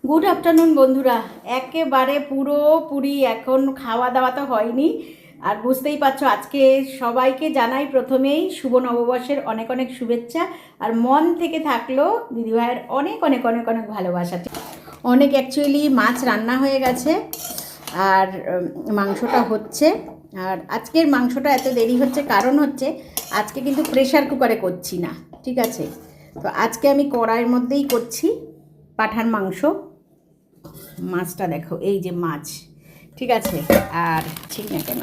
Good afternoon বন্ধুরা। একেবারে পুরোপুরি এখন খাওয়া দাওয়া তো হয়নি, আর বুঝতেই পারছো আজকে সবাইকে জানাই প্রথমেই শুভ নববর্ষের অনেক অনেক শুভেচ্ছা, আর মন থেকে থাকলো দিদিভাইয়ের অনেক অনেক অনেক অনেক ভালোবাসা। অনেক অ্যাকচুয়ালি মাছ রান্না হয়ে গেছে, আর মাংসটা হচ্ছে। আর আজকের মাংসটা এত দেরি হচ্ছে কারণ হচ্ছে আজকে কিন্তু প্রেশার কুকারে করছি না, ঠিক আছে? তো আজকে আমি কড়াইয়ের মধ্যেই করছি পাঁঠার মাংস। মাছটা দেখো, এই যে মাছ, ঠিক আছে? আর ঠিক না কেন,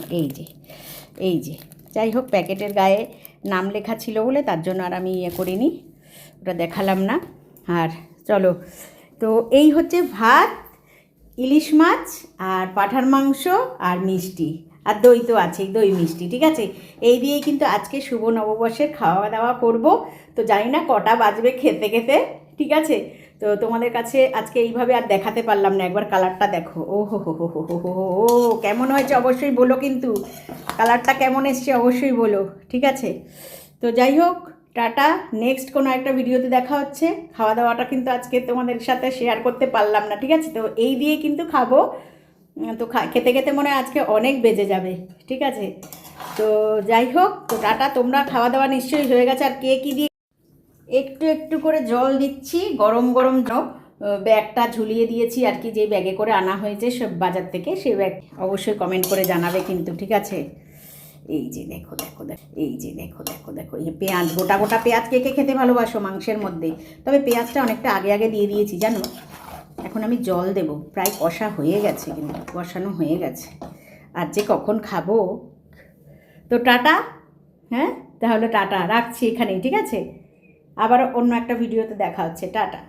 এই যে যাই হোক, প্যাকেটের গায়ে নাম লেখা ছিল বলে তার জন্য আর আমি করিনি, ওটা দেখালাম না। আর চলো, তো এই হচ্ছে ভাত, ইলিশ মাছ আর পাঁঠার মাংস আর মিষ্টি, আর দই তো আছেই, দই মিষ্টি, ঠিক আছে? এই দিয়েই কিন্তু আজকে শুভ নববর্ষের খাওয়া দাওয়া করব। তো জানি না কটা বাজবে খেতে খেতে, ঠিক আছে? তো তোমাদের কাছে আজকে এইভাবে আর দেখাতে পারলাম না। একবার কালারটা দেখো, ও হো হো হো হো হো হো হো, ও কেমন হয়েছে অবশ্যই বলো, কিন্তু কালারটা কেমন এসছে অবশ্যই বলো, ঠিক আছে? তো যাই হোক, টাটা। নেক্সট কোনো একটা ভিডিওতে দেখা হচ্ছে। খাওয়া দাওয়াটা কিন্তু আজকে তোমাদের সাথে শেয়ার করতে পারলাম না, ঠিক আছে? তো এই দিয়ে কিন্তু খাবো। তো খেতে খেতে মনে হয় আজকে অনেক বেজে যাবে, ঠিক আছে? তো যাই হোক, তো টাটা। তোমরা খাওয়া দাওয়া নিশ্চয়ই হয়ে গেছে। আর কে কী দিয়ে, একটু একটু করে জল দিচ্ছি, গরম গরম জল। ব্যাগটা ঝুলিয়ে দিয়েছি আর কি, যে ব্যাগে করে আনা হয়েছে সব বাজার থেকে, সেই ব্যাগ অবশ্যই কমেন্ট করে জানাবে কিন্তু, ঠিক আছে? এই যে দেখো দেখো দেখো, এই যে দেখো দেখো দেখো, এই যে পেঁয়াজ, গোটা গোটা পেঁয়াজ কে কে খেতে ভালোবাসো মাংসের মধ্যে? তবে পেঁয়াজটা অনেকটা আগে আগে দিয়ে দিয়েছি জানো। এখন আমি জল দেব, প্রায় কষা হয়ে গেছে, কিন্তু কষানো হয়ে গেছে। আর যে কখন খাবো। তো টাটা। হ্যাঁ, তাহলে টাটা, রাখছি এখানেই, ঠিক আছে? আবার অন্য একটা ভিডিওতে দেখা হচ্ছে, টাটা।